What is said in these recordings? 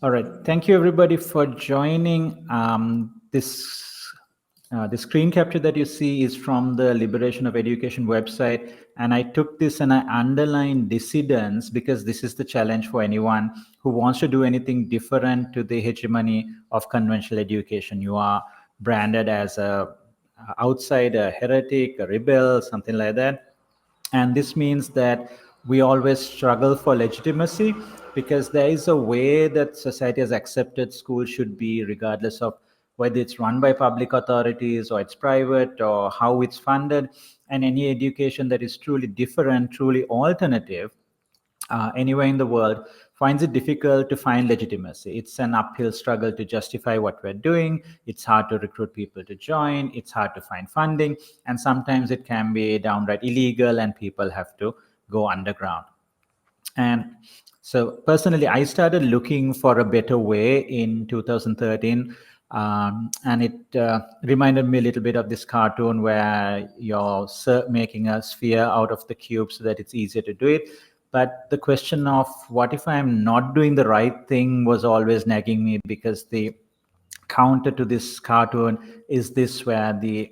All right. Thank you, everybody, for joining. This screen capture that you see is from the Liberation of Education website. And I took this and I underlined dissidence because this is the challenge for anyone who wants to do anything different to the hegemony of conventional education. You are branded as a outsider, heretic, a rebel, something like that. And this means that we always struggle for legitimacy because there is a way that society has accepted school should be, regardless of whether it's run by public authorities or it's private or how it's funded. And any education that is truly different, truly alternative, anywhere in the world, finds it difficult to find legitimacy. It's an uphill struggle to justify what we're doing. It's hard to recruit people to join. It's hard to find funding. And sometimes it can be downright illegal and people have to go underground. And so personally, I started looking for a better way in 2013. And it reminded me a little bit of this cartoon where you're making a sphere out of the cube so that it's easier to do it. But the question of what if I'm not doing the right thing was always nagging me, because the counter to this cartoon is this, where the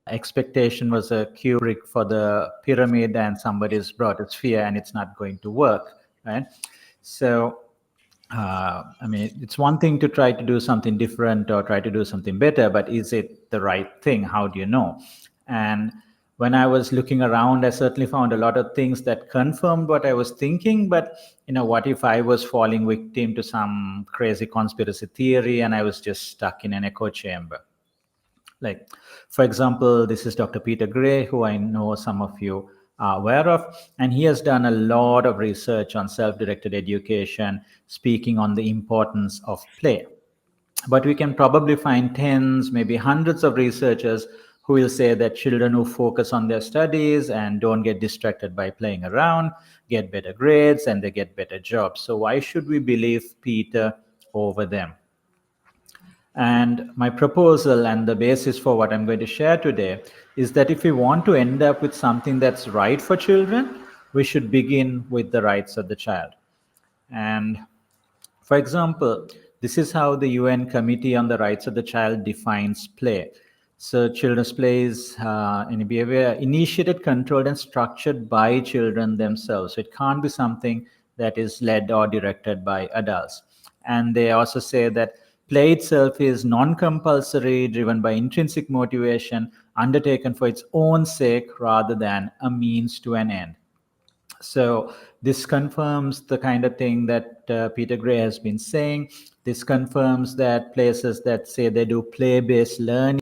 expectation was a cubic for the pyramid and somebody's brought a sphere and it's not going to work, right? So I mean, it's one thing to try to do something different or try to do something better, but is it the right thing? How do you know? And when I was looking around, I certainly found a lot of things that confirmed what I was thinking. But what if I was falling victim to some crazy conspiracy theory and I was just stuck in an echo chamber? Like, for example, this is Dr. Peter Gray, who I know some of you are aware of, and he has done a lot of research on self-directed education, speaking on the importance of play. But we can probably find tens, maybe hundreds of researchers who will say that children who focus on their studies and don't get distracted by playing around get better grades and they get better jobs. So why should we believe Peter over them? And my proposal and the basis for what I'm going to share today is that if we want to end up with something that's right for children, we should begin with the rights of the child. And for example, this is how the UN Committee on the Rights of the Child defines play. So children's play is any behavior initiated, controlled, and structured by children themselves. So it can't be something that is led or directed by adults. And they also say that play itself is non-compulsory, driven by intrinsic motivation, undertaken for its own sake rather than a means to an end. So this confirms the kind of thing that Peter Gray has been saying. This confirms that places that say they do play-based learning,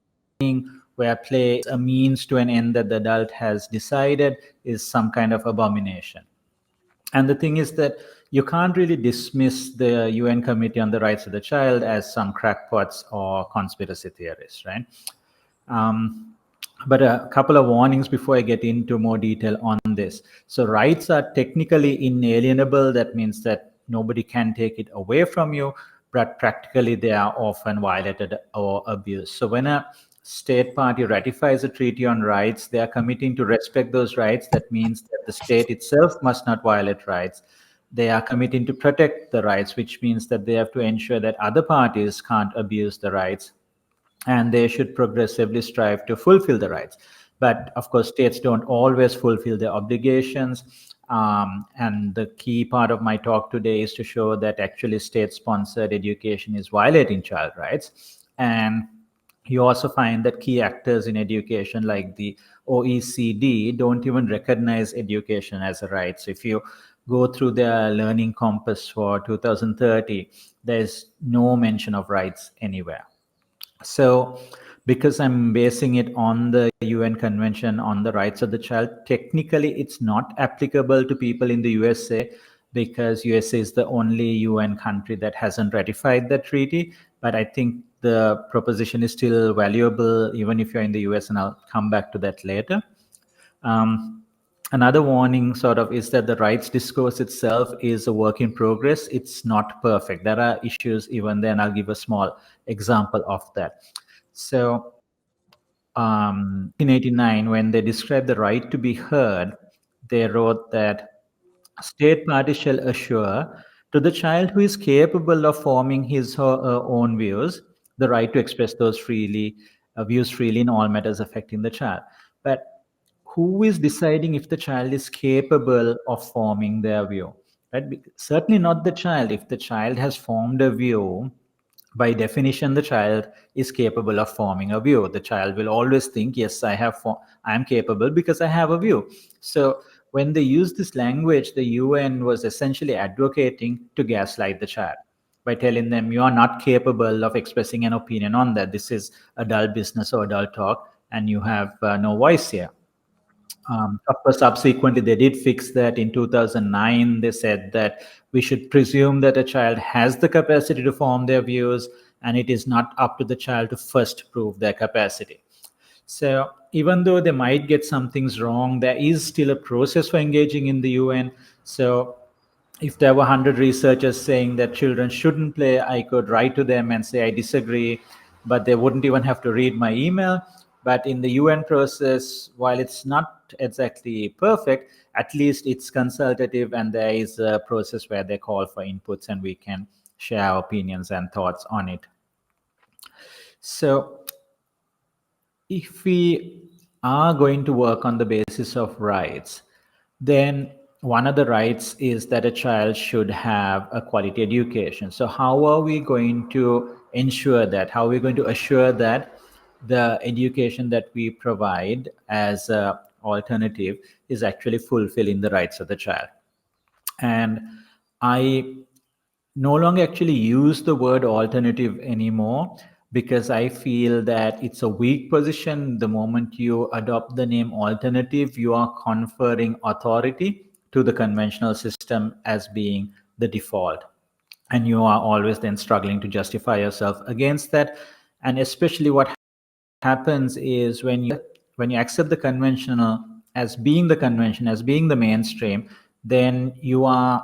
where play is a means to an end that the adult has decided, is some kind of abomination. And the thing is that you can't really dismiss the UN Committee on the Rights of the Child as some crackpots or conspiracy theorists, right? But a couple of warnings before I get into more detail on this. So rights are technically inalienable. That means that nobody can take it away from you, but practically they are often violated or abused. So when a state party ratifies a treaty on rights, they are committing to respect those rights. That means that the state itself must not violate rights. They are committing to protect the rights, which means that they have to ensure that other parties can't abuse the rights, and they should progressively strive to fulfill the rights. But of course, states don't always fulfill their obligations. And the key part of my talk today is to show that actually state-sponsored education is violating child rights. And you also find that key actors in education, like the OECD, don't even recognize education as a right. So if you go through their learning compass for 2030, there's no mention of rights anywhere. So because I'm basing it on the UN Convention on the Rights of the Child, technically it's not applicable to people in the USA, because USA is the only UN country that hasn't ratified the treaty. But I think the proposition is still valuable even if you're in the US, and I'll come back to that later. Another warning sort of is that the rights discourse itself is a work in progress. It's not perfect. There are issues even then. I'll give a small example of that. So in 1989, when they described the right to be heard, they wrote that state parties shall assure To the child who is capable of forming his or her own views, the right to express those views freely in all matters affecting the child. But who is deciding if the child is capable of forming their view? Right? Certainly not the child. If the child has formed a view, by definition, the child is capable of forming a view. The child will always think, yes, I am capable because I have a view. So when they use this language, the UN was essentially advocating to gaslight the child by telling them you are not capable of expressing an opinion on that. This is adult business or adult talk, and you have no voice here. Of course, subsequently, they did fix that in 2009. They said that we should presume that a child has the capacity to form their views, and it is not up to the child to first prove their capacity. So, even though they might get some things wrong, there is still a process for engaging in the UN. So, if there were 100 researchers saying that children shouldn't play, I could write to them and say I disagree, but they wouldn't even have to read my email. But in the UN process, while it's not exactly perfect, at least it's consultative, and there is a process where they call for inputs and we can share our opinions and thoughts on it. So if we are going to work on the basis of rights, then one of the rights is that a child should have a quality education. So, how are we going to ensure that? How are we going to assure that the education that we provide as an alternative is actually fulfilling the rights of the child? And I no longer actually use the word alternative anymore because I feel that it's a weak position. The moment you adopt the name alternative, you are conferring authority to the conventional system as being the default. And you are always then struggling to justify yourself against that. And especially what happens is when you accept the conventional as being the convention, as being the mainstream, then you are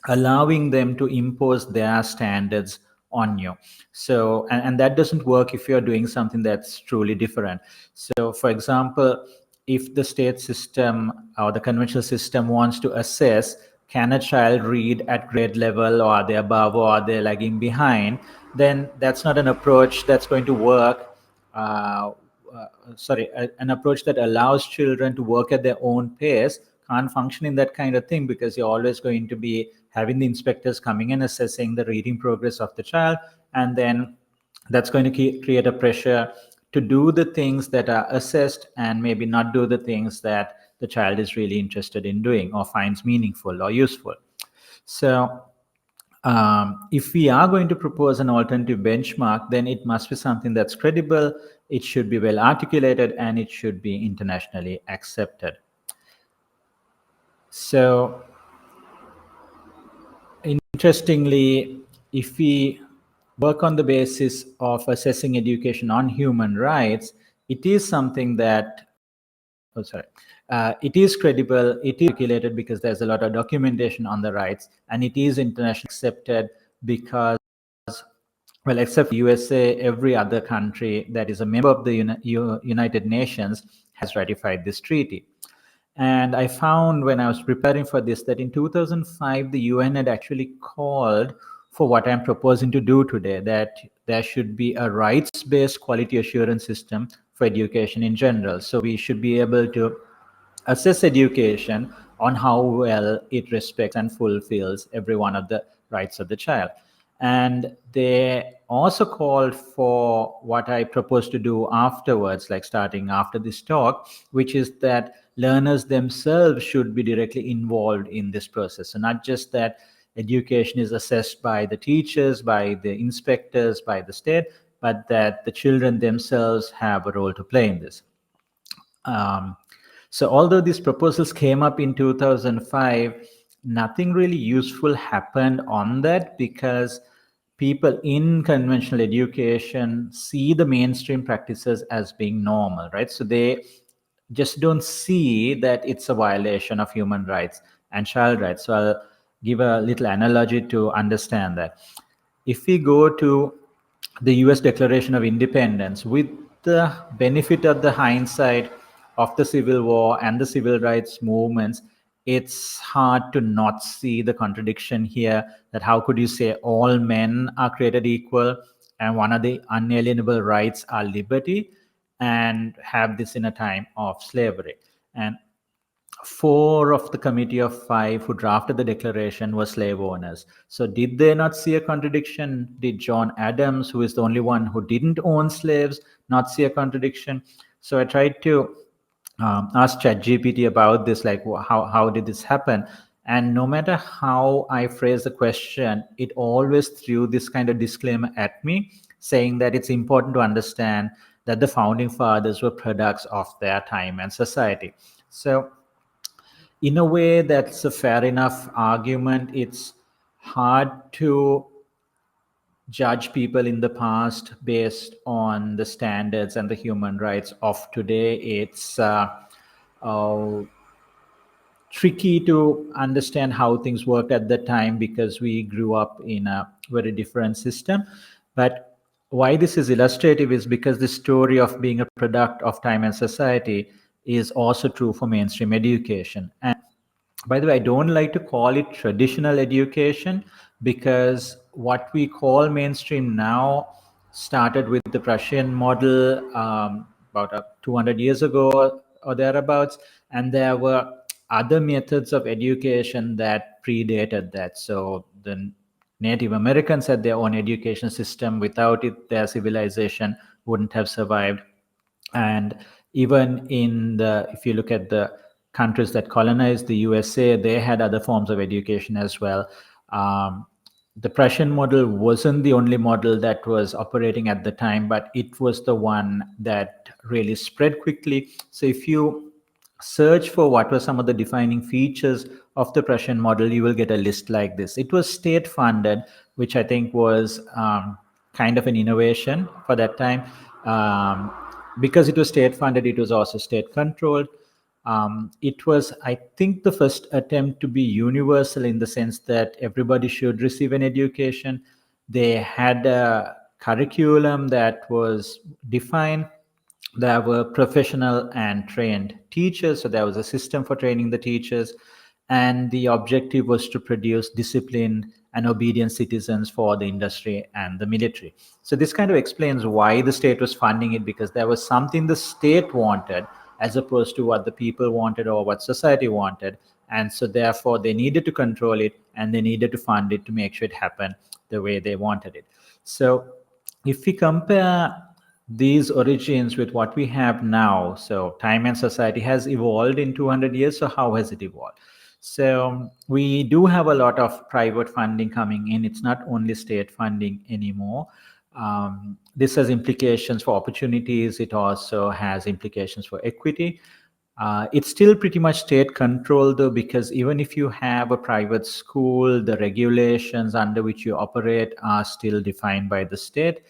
allowing them to impose their standards on you. So and that doesn't work if you're doing something that's truly different. So for example, if the state system or the conventional system wants to assess, can a child read at grade level, or are they above, or are they lagging behind, then that's not an approach that's going to work. uh, an approach that allows children to work at their own pace can't function in that kind of thing, because you're always going to be having the inspectors coming and assessing the reading progress of the child, and then that's going to create a pressure to do the things that are assessed and maybe not do the things that the child is really interested in doing or finds meaningful or useful. So if we are going to propose an alternative benchmark, then it must be something that's credible, it should be well articulated, and it should be internationally accepted. So, interestingly, if we work on the basis of assessing education on human rights, it is something that it is credible, it is articulated because there's a lot of documentation on the rights, and it is internationally accepted because, well, except USA, every other country that is a member of the United Nations has ratified this treaty. And I found when I was preparing for this that in 2005, the UN had actually called for what I'm proposing to do today, that there should be a rights based quality assurance system for education in general. So we should be able to assess education on how well it respects and fulfills every one of the rights of the child. And they also called for what I propose to do afterwards, like starting after this talk, which is that learners themselves should be directly involved in this process. So not just that education is assessed by the teachers, by the inspectors, by the state, but that the children themselves have a role to play in this. So although these proposals came up in 2005, nothing really useful happened on that, because people in conventional education see the mainstream practices as being normal, right? So they just don't see that it's a violation of human rights and child rights. So I'll give a little analogy to understand that. If we go to the US Declaration of Independence, with the benefit of the hindsight of the Civil War and the civil rights movements, it's hard to not see the contradiction here, that how could you say all men are created equal and one of the unalienable rights are liberty, and have this in a time of slavery. And four of the committee of five who drafted the declaration were slave owners. So did they not see a contradiction? Did John Adams, who is the only one who didn't own slaves, not see a contradiction? So I tried to ask ChatGPT about this, like how did this happen? And no matter how I phrase the question, it always threw this kind of disclaimer at me, saying that it's important to understand that the founding fathers were products of their time and society. So in a way, that's a fair enough argument. It's hard to judge people in the past based on the standards and the human rights of today. It's uh, tricky to understand how things worked at the time because we grew up in a very different system. But why this is illustrative is because the story of being a product of time and society is also true for mainstream education. And by the way, I don't like to call it traditional education, because what we call mainstream now started with the Prussian model about 200 years ago or thereabouts, and there were other methods of education that predated that. So the Native Americans had their own education system. Without it, their civilization wouldn't have survived. And even if you look at the countries that colonized the USA, they had other forms of education as well. The Prussian model wasn't the only model that was operating at the time, but it was the one that really spread quickly. So if you search for what were some of the defining features of the Prussian model, you will get a list like this. It was state funded, which I think was kind of an innovation for that time. Because it was state funded, it was also state controlled. It was, I think, the first attempt to be universal in the sense that everybody should receive an education. They had a curriculum that was defined. There were professional and trained teachers, so there was a system for training the teachers, and the objective was to produce disciplined and obedient citizens for the industry and the military. So this kind of explains why the state was funding it, because there was something the state wanted as opposed to what the people wanted or what society wanted. And so therefore they needed to control it and they needed to fund it to make sure it happened the way they wanted it. So if we compare these origins with what we have now, so time and society has evolved in 200 years. So how has it evolved? So we do have a lot of private funding coming in. It's not only state funding anymore. This has implications for opportunities. It also has implications for equity. It's still pretty much state controlled, though, because even if you have a private school, the regulations under which you operate are still defined by the state.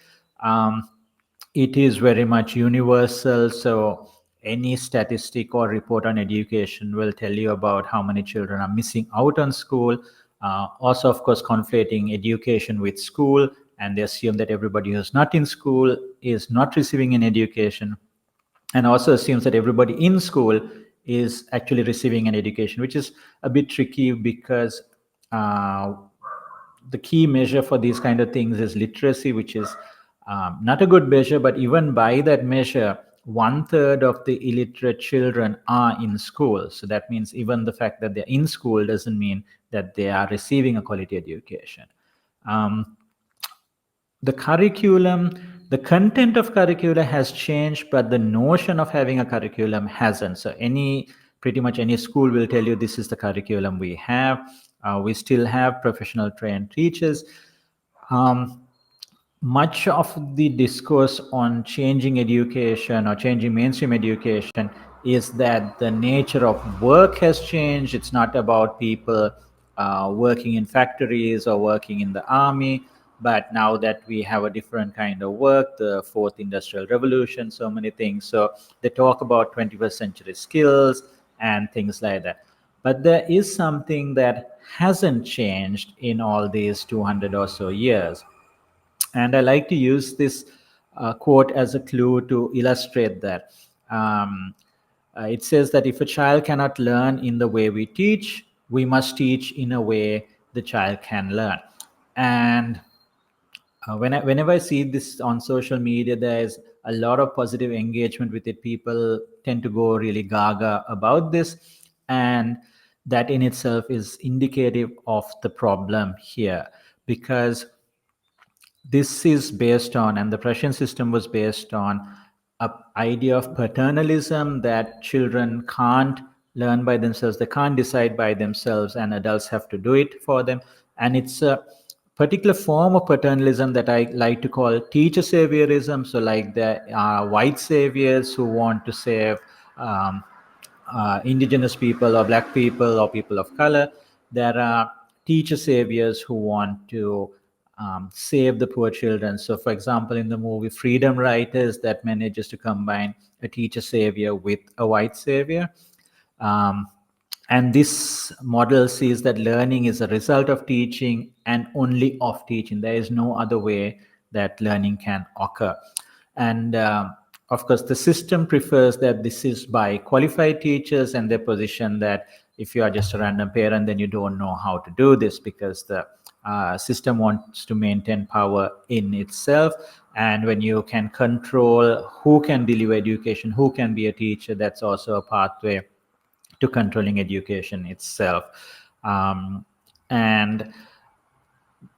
It is very much universal. So any statistic or report on education will tell you about how many children are missing out on school. Also, of course, conflating education with school, and they assume that everybody who's not in school is not receiving an education, and also assumes that everybody in school is actually receiving an education, which is a bit tricky because the key measure for these kind of things is literacy, which is not a good measure. But even by that measure, 1/3 of the illiterate children are in school. So that means even the fact that they're in school doesn't mean that they are receiving a quality education. The curriculum, the content of curricula has changed, but the notion of having a curriculum hasn't. So pretty much any school will tell you this is the curriculum we have. We still have professional trained teachers. Much of the discourse on changing education or changing mainstream education is that the nature of work has changed. It's not about people working in factories or working in the army, but now that we have a different kind of work, the fourth industrial revolution, so many things. So they talk about 21st century skills and things like that. But there is something that hasn't changed in all these 200 or so years. And I like to use this quote as a clue to illustrate that. It says that if a child cannot learn in the way we teach, we must teach in a way the child can learn. And whenever I see this on social media, there's a lot of positive engagement with it. People tend to go really gaga about this, and that in itself is indicative of the problem here, because this is based on, and the Prussian system was based on, a idea of paternalism, that children can't learn by themselves, they can't decide by themselves, and adults have to do it for them. And it's a particular form of paternalism that I like to call teacher saviorism. So like there are white saviors who want to save um, indigenous people or black people or people of color. There are teacher saviors who want to save the poor children. So, for example, in the movie Freedom Writers, that manages to combine a teacher savior with a white savior. Um, and this model sees that learning is a result of teaching and only of teaching. There is no other way that learning can occur. And of course, the system prefers that this is by qualified teachers, and they position that if you are just a random parent, then you don't know how to do this, because the system wants to maintain power in itself. And when you can control who can deliver education, who can be a teacher, that's also a pathway to controlling education itself. And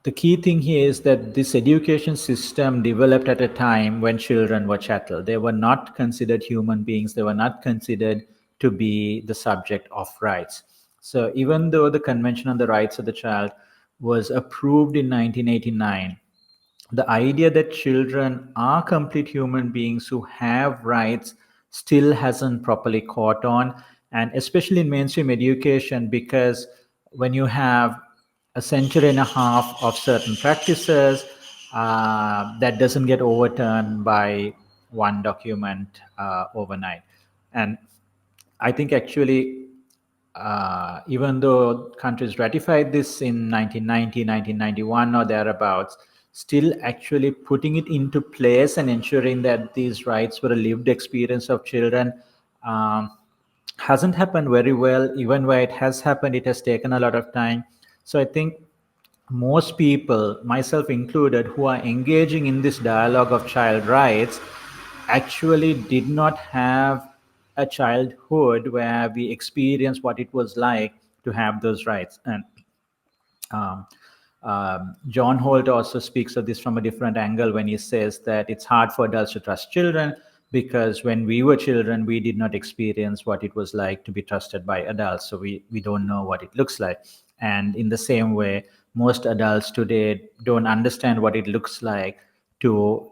the key thing here is that this education system developed at a time when children were chattel. They were not considered human beings. They were not considered to be the subject of rights. So even though the Convention on the Rights of the Child was approved in 1989, the idea that children are complete human beings who have rights still hasn't properly caught on, and especially in mainstream education, because when you have a century and a half of certain practices, that doesn't get overturned by one document overnight. And I think actually, even though countries ratified this in 1990, 1991 or thereabouts, still actually putting it into place and ensuring that these rights were a lived experience of children hasn't happened very well. Even where it has happened, it has taken a lot of time. So I think most people, myself included, who are engaging in this dialogue of child rights actually did not have a childhood where we experienced what it was like to have those rights. And um, John Holt also speaks of this from a different angle when he says that it's hard for adults to trust children because when we were children, we did not experience what it was like to be trusted by adults. So we don't know what it looks like. And in the same way, most adults today don't understand what it looks like to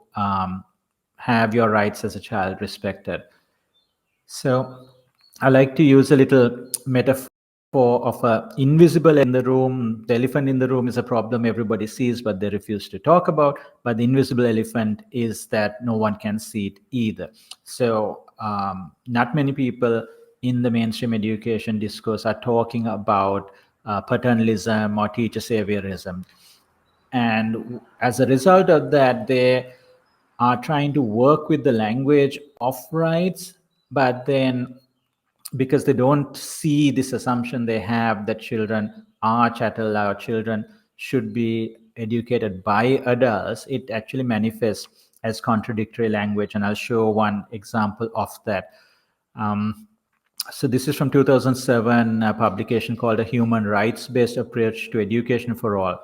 have your rights as a child respected. So I like to use a little metaphor of a invisible in the room. The elephant in the room is a problem everybody sees, but they refuse to talk about. But the invisible elephant is that no one can see it either. So not many people in the mainstream education discourse are talking about paternalism or teacher saviorism. And as a result of that, they are trying to work with the language of rights, but then because they don't see this assumption they have that children are chattel or children should be educated by adults, it actually manifests as contradictory language. And I'll show one example of that. So this is from 2007, a publication called A Human Rights-Based Approach to Education for All.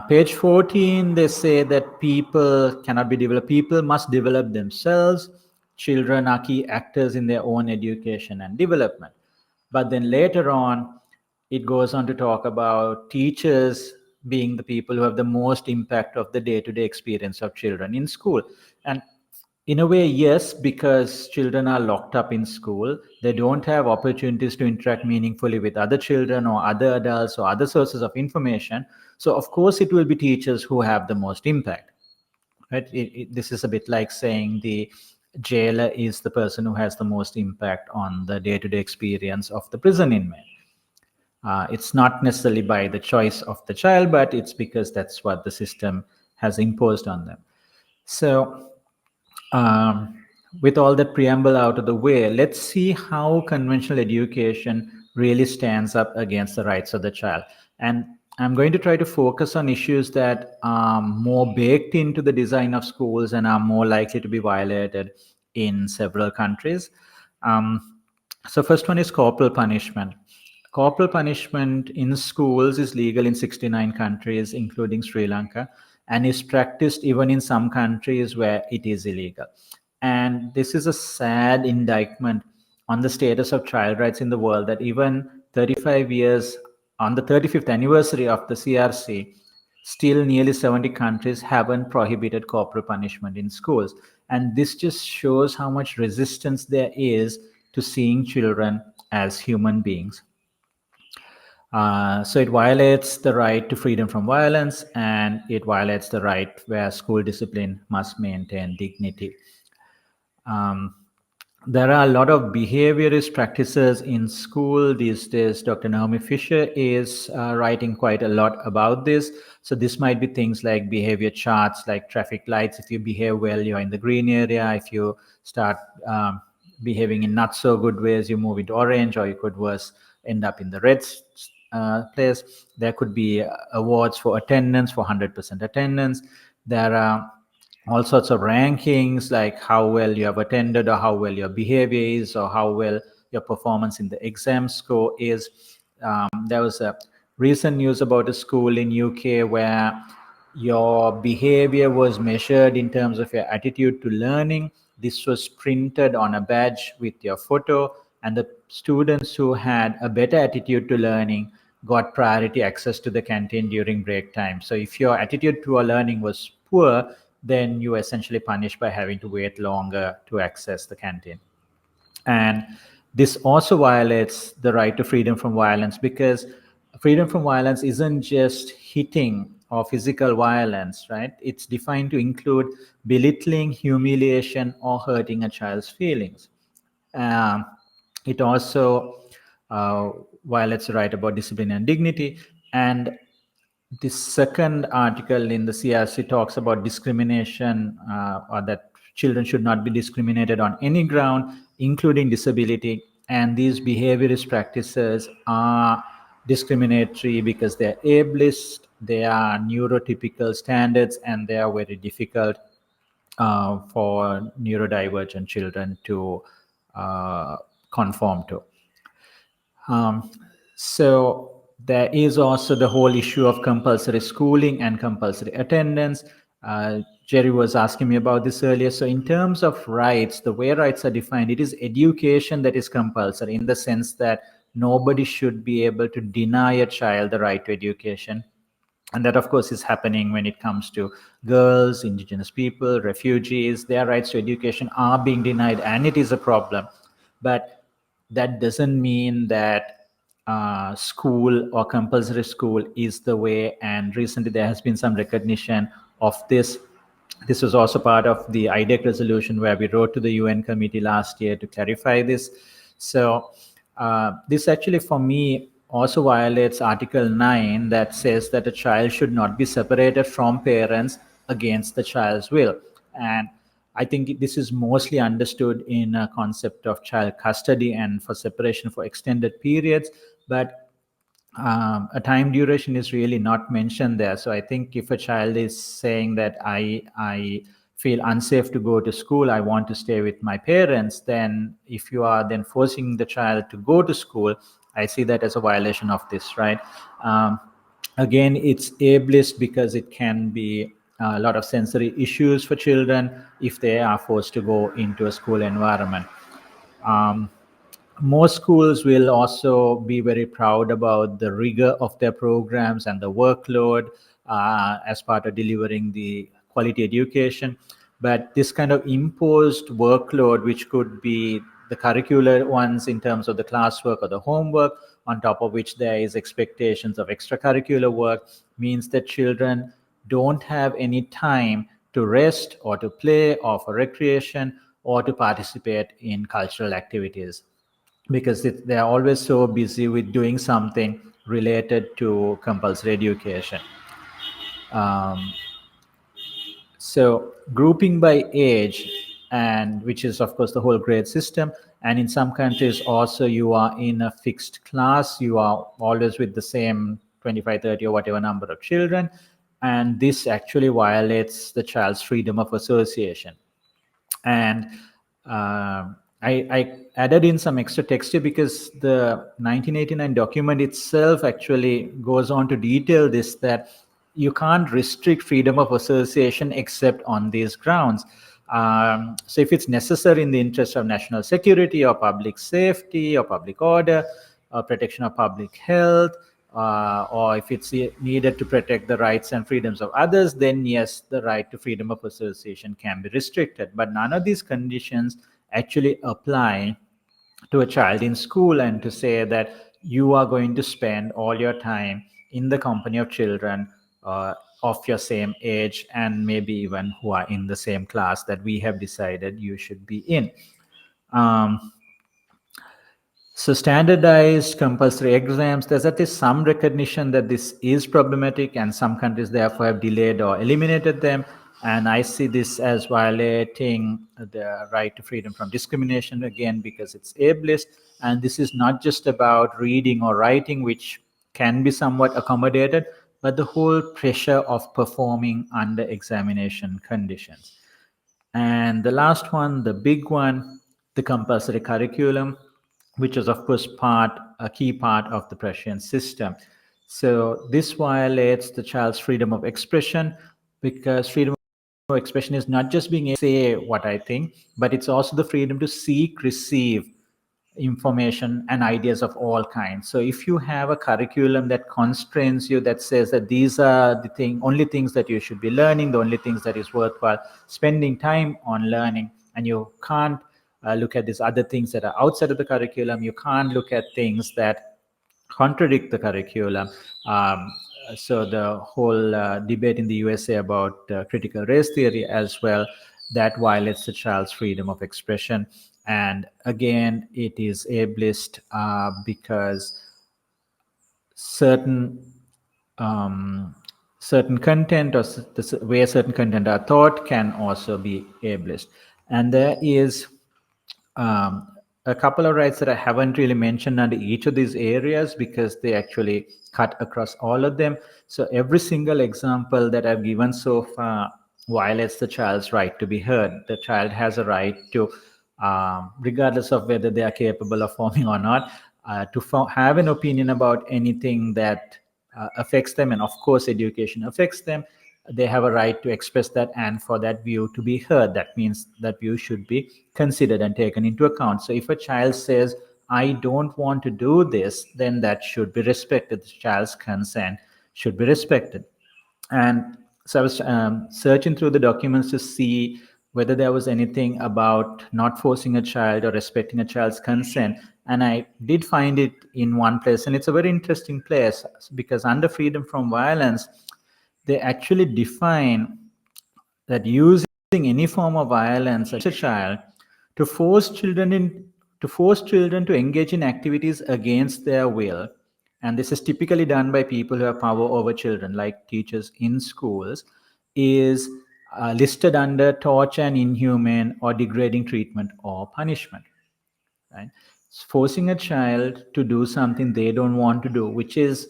Page 14, they say that people cannot be developed. People must develop themselves. Children are key actors in their own education and development. But then later on, it goes on to talk about teachers being the people who have the most impact of the day-to-day experience of children in school. And in a way, yes, because children are locked up in school. They don't have opportunities to interact meaningfully with other children or other adults or other sources of information. So, of course, it will be teachers who have the most impact. Right? This is a bit like saying the jailer is the person who has the most impact on the day-to-day experience of the prison inmate. It's not necessarily by the choice of the child, but it's because that's what the system has imposed on them. So, with all that preamble out of the way, let's see how conventional education really stands up against the rights of the child. And I'm going to try to focus on issues that are more baked into the design of schools and are more likely to be violated in several countries. So, first one is corporal punishment. Corporal punishment in schools is legal in 69 countries, including Sri Lanka, and is practiced even in some countries where it is illegal. And this is a sad indictment on the status of child rights in the world that even 35 years on the 35th anniversary of the CRC, still nearly 70 countries haven't prohibited corporal punishment in schools. And this just shows how much resistance there is to seeing children as human beings. So it violates the right to freedom from violence, and it violates the right where school discipline must maintain dignity. Um, there are a lot of behaviorist practices in school these days. Dr. Naomi Fisher is writing quite a lot about this. So this might be things like behavior charts, like traffic lights. If you behave well, you're in the green area. If you start behaving in not so good ways, you move into orange, or you could worse end up in the red place. There could be awards for attendance, for 100% attendance. There are all sorts of rankings, like how well you have attended, or how well your behavior is, or how well your performance in the exam score is. There was a recent news about a school in UK where your behavior was measured in terms of your attitude to learning. This was printed on a badge with your photo, and the students who had a better attitude to learning got priority access to the canteen during break time. So if your attitude to learning was poor, then you essentially punished by having to wait longer to access the canteen. And this also violates the right to freedom from violence, because freedom from violence isn't just hitting or physical violence, right? It's defined to include belittling, humiliation, or hurting a child's feelings. Um, it also violates the right about discipline and dignity. And the second article in the CRC talks about discrimination, or that children should not be discriminated on any ground, including disability. And these behaviorist practices are discriminatory because they're ableist, they are neurotypical standards, and they are very difficult for neurodivergent children to uh, conform to. Um, so there is also the whole issue of compulsory schooling and compulsory attendance. Jerry was asking me about this earlier. So in terms of rights, the way rights are defined, it is education that is compulsory, in the sense that nobody should be able to deny a child the right to education. And that, of course, is happening when it comes to girls, indigenous people, refugees. Their rights to education are being denied, and it is a problem. But that doesn't mean that school or compulsory school is the way. And recently there has been some recognition of this. This was also part of the IDEC resolution, where we wrote to the UN committee last year to clarify this. So this actually, for me, also violates Article 9, that says that a child should not be separated from parents against the child's will. And I think this is mostly understood in a concept of child custody and for separation for extended periods. But a time duration is really not mentioned there. So I think if a child is saying that I feel unsafe to go to school, I want to stay with my parents, then if you are then forcing the child to go to school, I see that as a violation of this, right? Again, it's ableist because it can be a lot of sensory issues for children if they are forced to go into a school environment. Um, most schools will also be very proud about the rigor of their programs and the workload as part of delivering the quality education. But this kind of imposed workload, which could be the curricular ones in terms of the classwork or the homework, on top of which there is expectations of extracurricular work, means that children don't have any time to rest or to play or for recreation or to participate in cultural activities, because they're always so busy with doing something related to compulsory education. Um, so grouping by age and which is of course the whole grade system. And in some countries also you are in a fixed class, you are always with the same 25, 30 or whatever number of children, and this actually violates the child's freedom of association. And I added in some extra text here because the 1989 document itself actually goes on to detail this, that you can't restrict freedom of association except on these grounds. So if it's necessary in the interest of national security or public safety or public order or protection of public health, or if it's needed to protect the rights and freedoms of others, then yes, the right to freedom of association can be restricted. But none of these conditions actually apply to a child in school, and to say that you are going to spend all your time in the company of children of your same age, and maybe even who are in the same class that we have decided you should be in. Um, so standardized compulsory exams, there's at least some recognition that this is problematic, and some countries therefore have delayed or eliminated them. And I see this as violating the right to freedom from discrimination, again, because it's ableist. And this is not just about reading or writing, which can be somewhat accommodated, but the whole pressure of performing under examination conditions. And the last one, the big one, the compulsory curriculum, which is of course a key part of the Prussian system. So this violates the child's freedom of expression, because freedom of expression is not just being able to say what I think, but it's also the freedom to seek, receive information and ideas of all kinds. So if you have a curriculum that constrains you, that says that these are the only things that you should be learning, the only things that is worthwhile spending time on learning, and you can't look at these other things that are outside of the curriculum, you can't look at things that contradict the curriculum. So the whole debate in the USA about critical race theory as well, that violates the child's freedom of expression. And again, it is ableist because certain certain content, or the way certain content are taught, can also be ableist. And there is a couple of rights that I haven't really mentioned under each of these areas, because they actually cut across all of them. So every single example that I've given so far violates the child's right to be heard. The child has a right to, regardless of whether they are capable of forming or not, to have an opinion about anything that affects them. And of course, education affects them. They have a right to express that, and for that view to be heard. That means that view should be considered and taken into account. So if a child says, I don't want to do this, then that should be respected. The child's consent should be respected. And so I was searching through the documents to see whether there was anything about not forcing a child or respecting a child's consent. And I did find it in one place, and it's a very interesting place, because under freedom from violence, they actually define that using any form of violence against a child to force children to engage in activities against their will, and this is typically done by people who have power over children, like teachers in schools, is listed under torture and inhumane or degrading treatment or punishment. Right? Forcing a child to do something they don't want to do, which is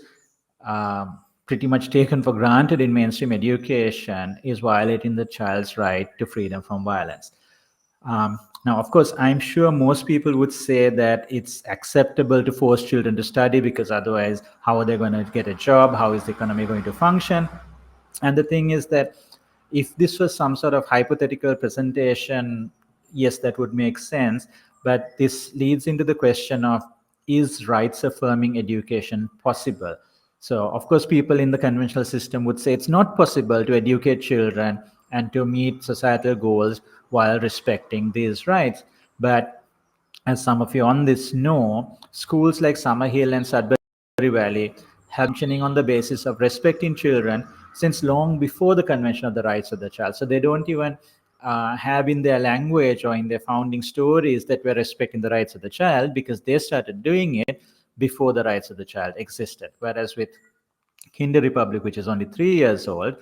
pretty much taken for granted in mainstream education, is violating the child's right to freedom from violence. Now, of course, I'm sure most people would say that it's acceptable to force children to study, because otherwise, how are they going to get a job? How is the economy going to function? And the thing is that if this was some sort of hypothetical presentation, yes, that would make sense. But this leads into the question of, is rights affirming education possible? So, of course, people in the conventional system would say it's not possible to educate children and to meet societal goals while respecting these rights. But as some of you on this know, schools like Summerhill and Sudbury Valley have been functioning on the basis of respecting children since long before the Convention of the Rights of the Child. So they don't even have in their language or in their founding stories that we're respecting the rights of the child, because they started doing it before the rights of the child existed. Whereas with Kinder Republic, which is only 3 years old,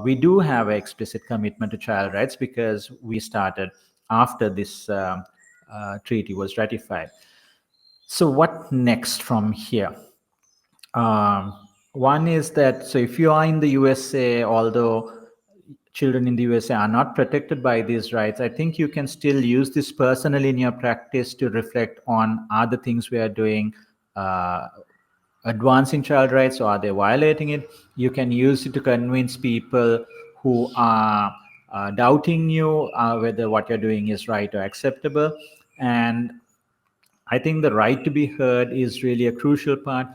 we do have an explicit commitment to child rights, because we started after this treaty was ratified. So, what next from here? Um, One is that, so if you are in the USA, although children in the USA are not protected by these rights, I think you can still use this personally in your practice to reflect on, are the things we are doing uh, advancing child rights, or are they violating it? You can use it to convince people who are doubting you whether what you're doing is right or acceptable. And I think the right to be heard is really a crucial part.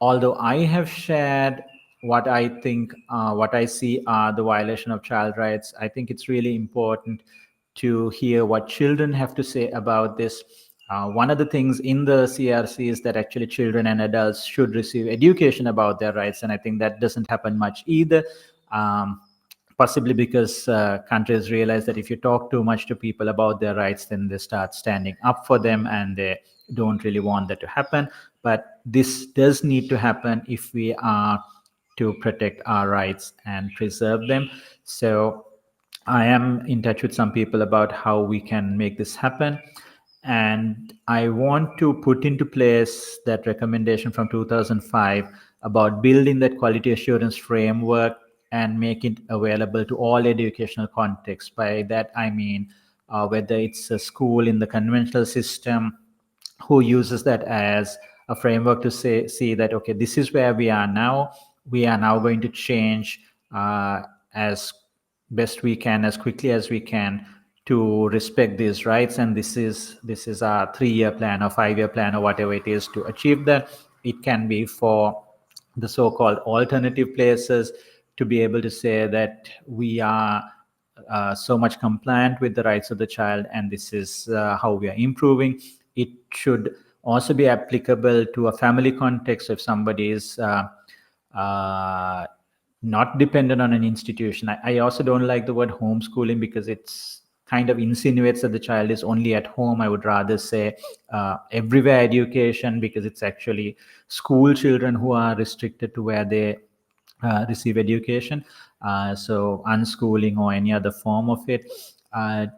Although I have shared what I think, what I see are the violation of child rights, I think it's really important to hear what children have to say about this. One of the things in the CRC is that actually children and adults should receive education about their rights, and I think that doesn't happen much either. Um, Possibly because countries realize that if you talk too much to people about their rights, then they start standing up for them, and they don't really want that to happen. But this does need to happen if we are to protect our rights and preserve them. So I am in touch with some people about how we can make this happen. And I want to put into place that recommendation from 2005 about building that quality assurance framework and make it available to all educational contexts. By that, I mean whether it's a school in the conventional system who uses that as a framework to say, see that, okay, this is where we are now. We are now going to change as best we can, as quickly as we can, to respect these rights, and this is our 3-year plan or 5-year plan or whatever it is to achieve that. It can be for the so-called alternative places to be able to say that we are so much compliant with the rights of the child, and this is how we are improving. It should also be applicable to a family context. If somebody is uh, not dependent on an institution, I also don't like the word homeschooling because it's kind of insinuates that the child is only at home. I would rather say everywhere education, because it's actually school children who are restricted to where they receive education. So unschooling or any other form of it,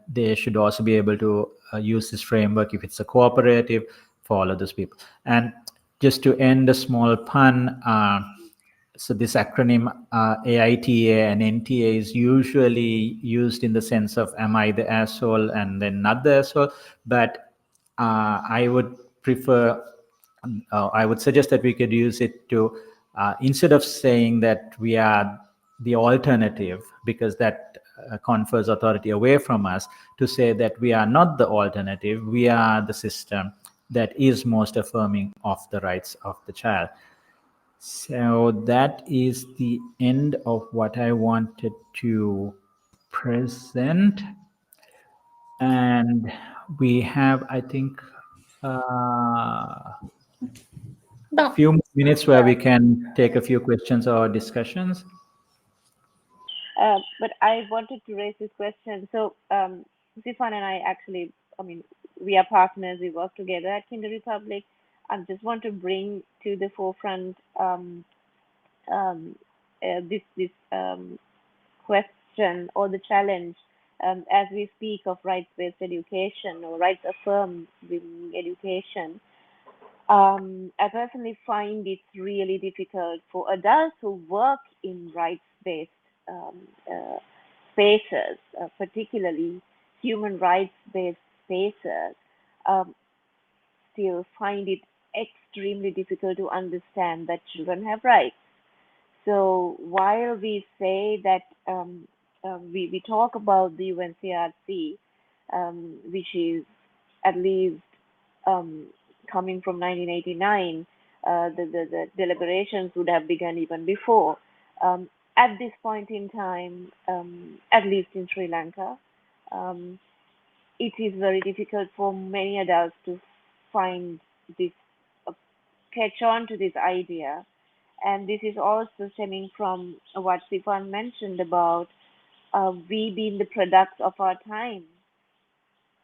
they should also be able to use this framework if it's a cooperative for all of those people. And just to end, a small pun. So this acronym AITA and NTA is usually used in the sense of, am I the asshole and then not the asshole? But I would prefer, I would suggest that we could use it to, instead of saying that we are the alternative, because that confers authority away from us, to say that we are not the alternative, we are the system that is most affirming of the rights of the child. So that is the end of what I wanted to present. And we have, I think, No, few minutes where yeah. we can take a few questions or discussions. But I wanted to raise this question. So, Sifan and I actually, I mean, we are partners. We work together at Kinder Republic. I just want to bring to the forefront um, this question or the challenge as we speak of rights-based education or rights-affirming education. I personally find it really difficult for adults who work in rights-based um, uh, spaces, particularly human rights-based spaces, um, still find it extremely difficult to understand that children have rights. So while we say that we talk about the UNCRC, which is at least um, coming from 1989, the deliberations would have begun even before. Um, at this point in time, at least in Sri Lanka, um, it is very difficult for many adults to find this, uh, catch on to this idea. And this is also stemming from what Sifan mentioned about we being the products of our time.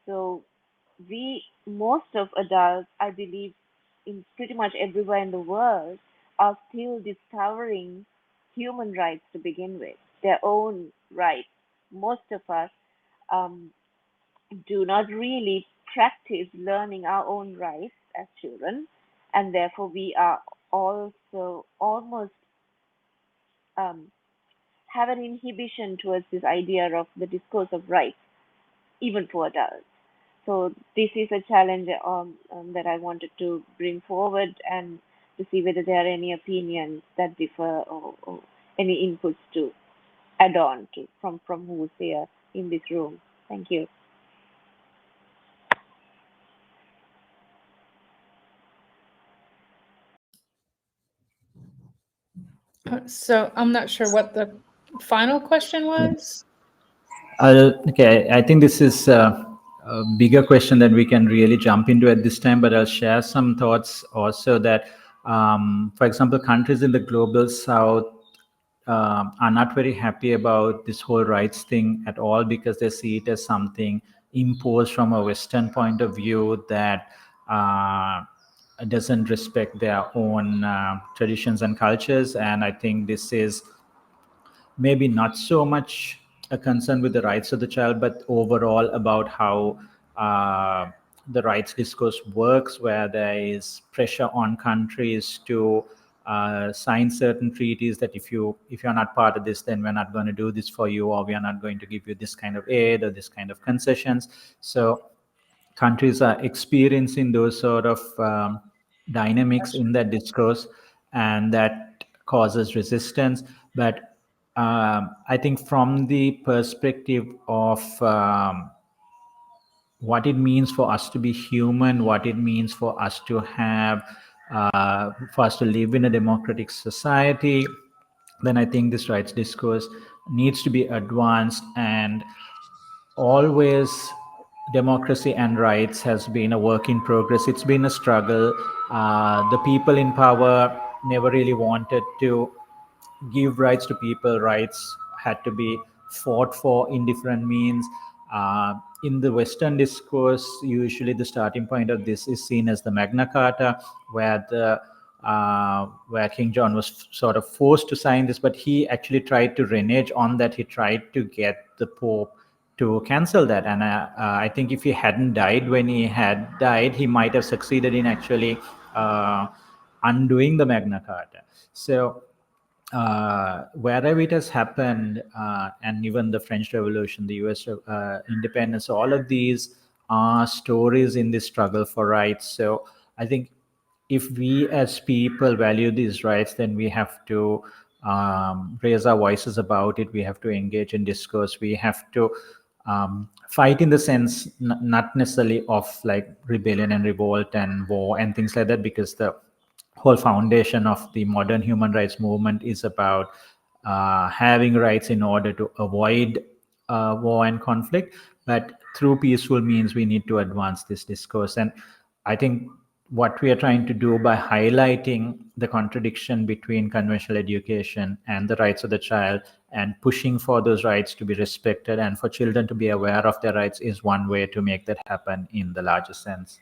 So we, most of adults, I believe, in pretty much everywhere in the world, are still discovering human rights to begin with, their own rights. Most of us um, do not really practice learning our own rights as children, and therefore we are also almost um, have an inhibition towards this idea of the discourse of rights, even for adults. So this is a challenge that I wanted to bring forward and to see whether there are any opinions that differ, or any inputs to add on to from who's here in this room. Thank you. So I'm not sure what the final question was. Okay, I think this is a bigger question that we can really jump into at this time, but I'll share some thoughts also that, for example, countries in the global south are not very happy about this whole rights thing at all, because they see it as something imposed from a Western point of view that doesn't respect their own traditions and cultures. And I think this is maybe not so much a concern with the rights of the child, but overall about how the rights discourse works, where there is pressure on countries to sign certain treaties that if you're not part of this, then we're not going to do this for you, or we are not going to give you this kind of aid or this kind of concessions. So countries are experiencing those sort of dynamics in that discourse, and that causes resistance. But I think from the perspective of what it means for us to be human, what it means for us to have, for us to live in a democratic society, then I think this rights discourse needs to be advanced. And always, democracy and rights has been a work in progress. It's been a struggle. The people in power never really wanted to give rights to people. Rights had to be fought for in different means. In the Western discourse, usually the starting point of this is seen as the Magna Carta, where King John was sort of forced to sign this, but he actually tried to renege on that. He tried to get the Pope to cancel that, and I think if he hadn't died when he had died, he might have succeeded in actually undoing the Magna Carta. So wherever it has happened, and even the French Revolution, the US independence, all of these are stories in this struggle for rights. So I think if we as people value these rights, then we have to raise our voices about it. We have to engage in discourse. We have to fight in the sense, not necessarily of like rebellion and revolt and war and things like that, because the whole foundation of the modern human rights movement is about having rights in order to avoid war and conflict. But through peaceful means, we need to advance this discourse. And I think what we are trying to do by highlighting the contradiction between conventional education and the rights of the child, and pushing for those rights to be respected and for children to be aware of their rights, is one way to make that happen in the larger sense.